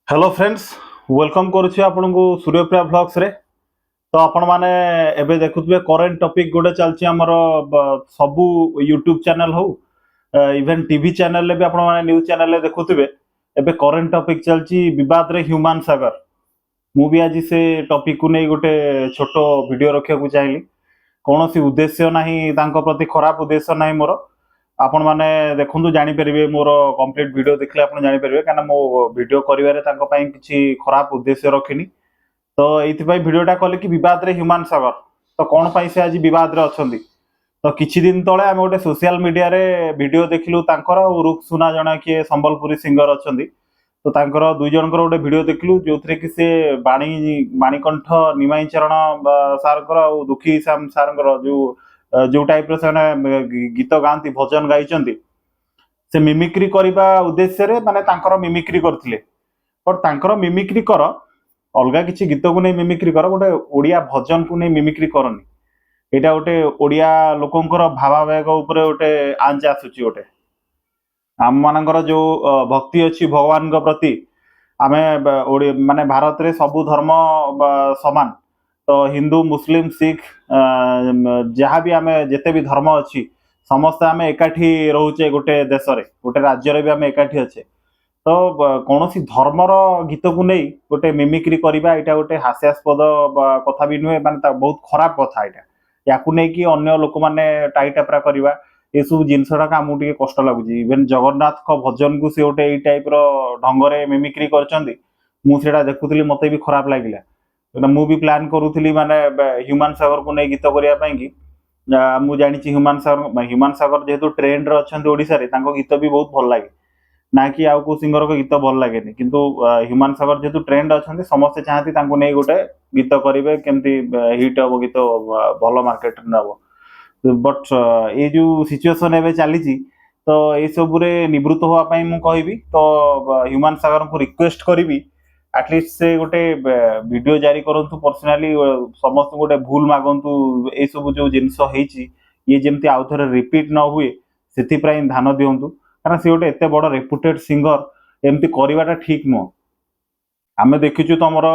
Hello friends welcome करुच्छी आपन को सूर्यप्रिया vlogs रे। तो आपण माने एबे देखुथबे करंट टॉपिक गोटे चलची हमर सबु यूट्यूब चैनल हो इवन टीवी चैनल ले भी आपण माने न्यूज़ चैनल ले देखुथबे। एबे करंट टॉपिक चलची विवाद रे ह्यूमन सागर। मु भी आज से टॉपिक को नै गोटे छोटो वीडियो रखिया को चाहली। कोनोसी उद्देश्य नाही तांको प्रति खराब उद्देश्य नाही मोर। आपण माने देखंतु जानि परिबे मोर कंप्लीट वीडियो देखले आपण जानि परिबे काना मो वीडियो करिवारे तांको पई किछि खराब उद्देश्य रखिनी। तो एथि पई वीडियोटा कले कि विवाद रे ह्यूमन सागर। तो कोन पई से आज विवाद रे अछंती। तो किछि दिन तळे आमे गोटे सोशल मीडिया रे वीडियो देखिलु तांकर रुक सुना जणा कि संबलपुरी सिंगर अछंती। तो तांकर दुई जनकर गोटे वीडियो देखिलु जोथरे कि से बाणीकंठ निमाई चरण सारकर और दुखी श्याम सारकर जो टाइप रो गीत गांती भजन गाइचंती से मिमिक्री करबा उद्देश्य रे माने तांकर मिमिक्री करथिले। पर तांकर मिमिक्री कर अलगा किछि गीत को नै मिमिक्री कर गोटे ओडिया भजन को नै मिमिक्री करनी। एटा गोटे ओडिया लोकंकर भावावेग ऊपर गोटे आंच आसुची। गोटे आम मानकर जो भक्ति अच्छी भगवान को प्रति आमे माने भारत रे सबु धर्म समान। तो हिंदू मुस्लिम सिख जहाँ भी आमे जेते भी धर्म अच्छी समस्त आमे एकाठी रोचे गोटे देश रे गोटे राज्य रे भी आमे एकाठी अच्छे। तो कौनसी धर्मर गीत को नहीं गोटे मिमिक्री करबा एटा गोटे हास्यास्पद कथा भी नुहे माने बहुत खराब कथा। एटा याकू नै कि अन्य लोक माने टाइटापरा करबा ये सब जिनसटा आमको टिके कष्ट लगुच। इवेन जगन्नाथ को भजन को सी गोटे यही टाइप ढंग मिमिक्री करचंदी। मु सेटा देखुଥିଲି मते भी खराब लागिला। मु भी प्लान करूଥିଲି माने ह्यूमन सागर को नै गीत करिया पई कि मु जानिछि ह्यूमन सागर जेहेतु ट्रेंड रे अछंती ओडिसा रे तांको गीत भी बहुत भल लागे ना कि आउ को सिंगर को गीत भल लागेनी। किंतु ह्यूमन सागर जेहेतु ट्रेंड अछंती समस्त चाहती तांको नै गोटे गीत करिवे केमती हिट हबो गीत भल मार्केट नबो। बट ये जो सिचुएशन एवं चली तो ये सब निवृत्त होगापाई मु कहबी। तो ह्यूमन सागर को रिक्वेस्ट करी एटलिस्ट से गोटे वीडियो जारी करंतु पर्सनाली समस्त गोटे भूल मागंतु ये सब जो जिनस ये जमती आउ थे रिपीट न हुए से ध्यान दिंतु। कारण सी गोटे एत बड़ रेपुटेड सिंगर एमती करवाटा ठीक नुह। आमे देखिचु तुमर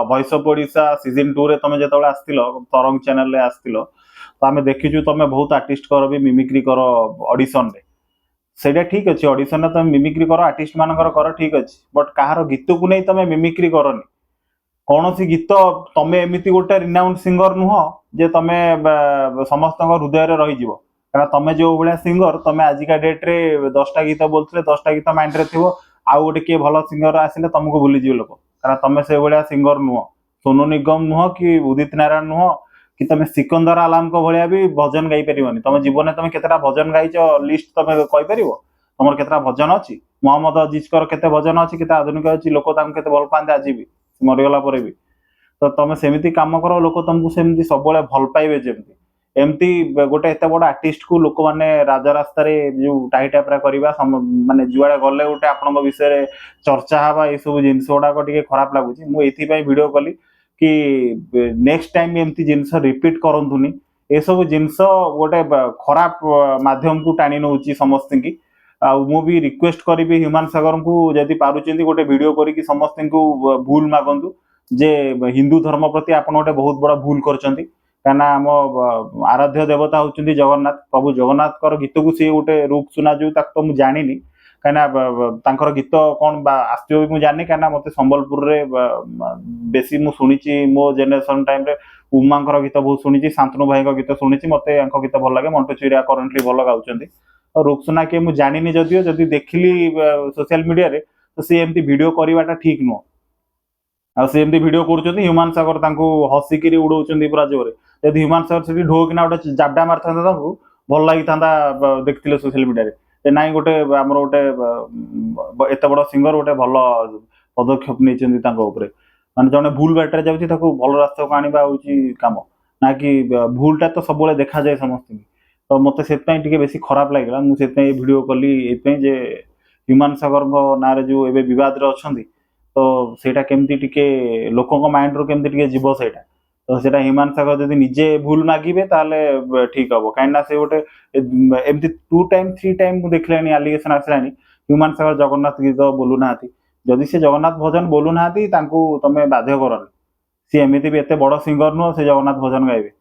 वॉइस ऑफ ओडिशा सीजन 2 रे तुम जो आसतिल तरंग चैनल रे आसतिल तो आमे देखिचु तुम बहुत आर्टिस्ट कर भी मिमिक्री कर ऑडिशन रे सेटा ठीक अच्छे। ऑडिशन रे तुम मिमिक्री कर आर्टिस्ट मानकर कर ठीक अच्छे। बट कहार गीत को नहीं तुम मिमिक्री करनी। कौन सी गीत तुम एमती गोटे रिनाउंड सिंगर नुह जे तुम समस्त हृदय रही कारण तुम जो भाया सिंगर तुम आजिका डेट रे 10टा गीत बोलते 10टा गीत माइंड रे थी आउ गोटे किए भल सिंगर आसिले तुमको भूलीजी लोक कारण तुम से भाया सिंगर नुह। सोनू निगम नुह कि उदित नारायण नुह कि तुम सिकंदर आलम को भाया भी भजन गाई पारिबनी। तुम जीवन में तुम केतेटा भजन गाइच लिस्ट तुम कहि परिबो तुमर केतेटा भजन अछि। मोहम्मद अजीज केते भजन अछि केते आधुनिक अछि लोक तांको केते भल पांदे आज भी मरिगला परे भी। तो तुम सेमिति काम करो लोक तुमको सेमिति सब बळे भल पाइबे जेमति एमती गोटे एत बड़ आर्टिस्ट को लोक माने राजा रास्ता रे जो टाइटापरा करबा माने जुआडे गले गोटे आपन विषय रे चर्चा हवा ये सब जिनस गुडा टिके खराब लागुची। मु एथि पई वीडियो कली कि नेक्स्ट टाइम एमती जिनस रिपीट करंतुनी। ए सब जिनस गोटे खराब माध्यम को टाणी नउची समस्त की। मु भी रिक्वेस्ट करी ह्यूमन सागर को जदि पारुचंदी गोटे वीडियो करी समस्त को भूल मागंतु जे हिंदू धर्म प्रति आपन गोटे बहुत बड़ा भूल करचंती। काना आम आराध्य देवता होचंती जगन्नाथ प्रभु जगन्नाथ गीत को सी गोटे रूप सुना जो तो मुझे जानी कहीं गीत कौन आसो भी जानी कहीं मत संबलपुर रे बेसी मु सुनी मो जेनेरेशन टाइम रे उमा गीत बहुत शुणी शांतनु भाई गीत शुणी मत गीत भल लगे मंटू चिरिया करेन्टली भल गाँव और रुक्सुना किए मुझे जानी जदियो जदि देखिली सोशल मीडिया रे तो सी एमती वीडियो करवाटा ठीक नुह। आमती भिड कर ह्यूमन सागर हसिकी उड़ाऊँ पूरा जोरे जब ह्यूमन सागर से ढो कि गोटे जाबडा मार था भल लगी था देखते सोशल मीडिया रे नाई गोटे आम गोटे एत बड़ सिंगर गोटे भल पदक्षेप नहीं माने जड़े भूल बाटर जाऊँगी भल रास्ता को आने कम ना कि भूलटा तो सब देखा जाए समस्त। तो मत से बेस खराब लगे मुझे भिड कली ये ह्यूमन सागर ना जो ए बद अच्छा तो सेटा केमती टिके लोकों माइंड रो केमती टिके जीव सेटा। तो सेटा ह्यूमन सागर जदि निजे भूल मागिबे ताले ठीक हबो काइना से गोटे एमती 2 टाइम 3 टाइम देखलानी एलिगेशन आसलानी ह्यूमन सागर जगन्नाथ गीत बोलू नाथी जदि से जगन्नाथ भजन बोलू ना तमें बाध्य करनी सी एमती भी एत बड़ सिंगर नुह से जगन्नाथ भजन गाइबे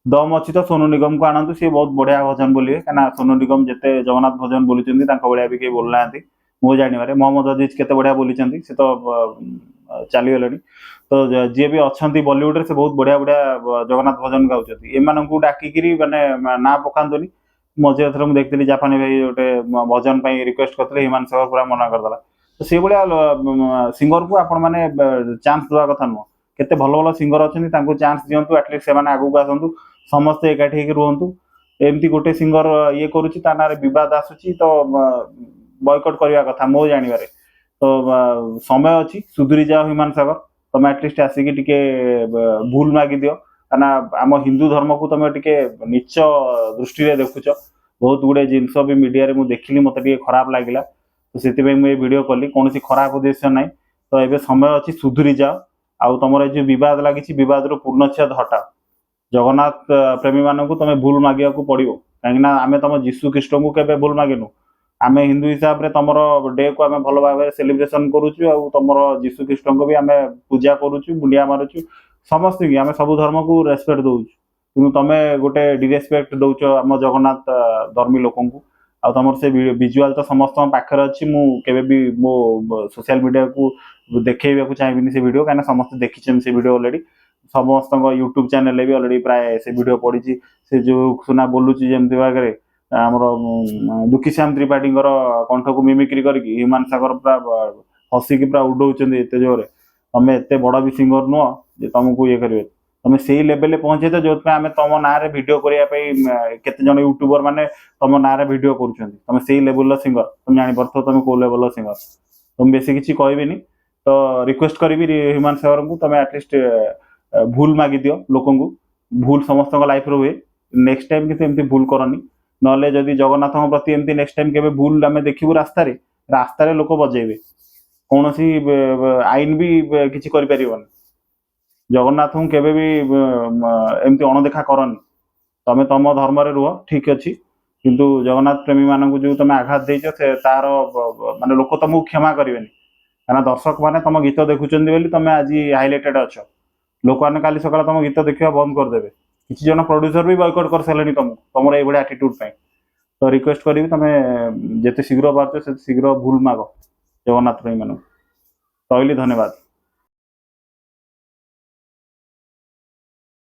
दम अच्छी तो सोनू निगम को आणतु सी बहुत बढ़िया भजन बोलिए कहीं सोनू निगम जिते जगन्नाथ भजन बोली भाया भी कहीं बोलना मो जानवे मोहम्मद अजीज केते बढ़िया बोली से तो चलीगले तो जी भी अच्छा बॉलीवुड रे से बहुत बढ़िया बढ़िया जगन्नाथ भजन गाँव एम डाकिकी मानने ना पकानी मझे थर मुझे देखी जापानी भाई गोटे भजन रिक्वेस्ट करते हिमांशु सागर पूरा मना करदेला तो से भाया सिंगर को आपण मैंने चांस देवा कथा नुह केते भल भल सिंगर अच्छा चांस दिंतु एटलिस्ट से आगू आसतु समस्ते एकाठी रुहतु एमती गोटे सिंगर ये करुच्ची ता ना बद आसूची तो बॉयकट करने कथा मो जानवे तो समय अच्छी सुधुरी जाओ हिमांशु सागर तुम एटलिस्ट आसिकी टिके भूल मागी दियो ना आम हिंदू धर्म को तुम टे नीच दृष्टि देखुच बहुत गुड़े जिनस भी मीडिया रे देखिली मत खराब लगे तो से मुझे वीडियो कली कौन खराब उद्देश्य ना तो ये समय अच्छी सुधुरी जाओ आउ तुम जो बद लगी बद पूर्णच्छेद हटाओ जगन्नाथ प्रेमी मानक तुम भूल मागे पड़ो कहीं आम तुम जीशु ख्रीस्ट को केवे भूल मागिनु आम हिंदू हिसाब से तुम डे को आम भल भाव सेलिब्रेशन करुचु तुम जीशु ख्रीस्ट को भी आम पूजा करुचु मुंडिया मारुचु समस्त आम सब धर्म को रेस्पेक्ट दौचु कि तुम गोटे डिरेस्पेक्ट दौच आम जगन्नाथ धर्मी लोक तुम से विजुआल तो समस्त पाखे अच्छी मुझे मो सोशल मीडिया को देखा चाहिए से वीडियो कहीं समस्त देखी से वीडियो अलरेडी समस्त यूट्यूब चैनल भी अलरेडी प्राय से वीडियो पड़ी से जो सुना बोलुची जमती भागे आमर दुखी श्याम त्रिपाठी कंठ को मिमिक्री करके हिमांशु सागर पूरा हसिकी पूरा उड़ौन एत जोरे तुम एत बड़ भी सिंगर नुह जे तुमको ये करेंगे तुम से लेवल पहुंचे तो जो आम तुम ना भिड करने केते जन यूट्यूबर मैंने तुम ना भिड कर से लेवल सिंगर तुम जापर तुम कौ लेवल सिंगर तुम बेस किसी कहबी तो रिक्वेस्ट करी हिमांशु सागर को तुम एटलिस्ट भूल मागी दियो लोक भूल समस्त लाइफ रे हुए नेक्स्ट टाइम कि एमती भूल करनी ना जदि जगन्नाथ प्रति एमती नेक्स्ट टाइम के भूल आम देखू रास्तार लोक बजेबे कौन सी आईन भी किसी कर जगन्नाथ को केवे भी एमती अणदेखा करनी तुम तुम धर्म रे रुह ठीक अच्छी किंतु जगन्नाथ प्रेमी मानक जो तुम आघात देच तार माने लोक तुमको क्षमा करेंगे क्या दर्शक मैंने तुम गीत देखुं तुम आज हाइलाइटेड अच्छ लोक मैंने काली सकाल तुम गीत देखा बंद करदे किसी जन प्रोड्यूसर भी बॉयकट कर सारे तुम ये आटीट्यूड तो रिक्वेस्ट करी तुम जिते शीघ्र पार्च से शीघ्र भूल माग जगन्नाथ प्रेमी मानक कहली धन्यवाद।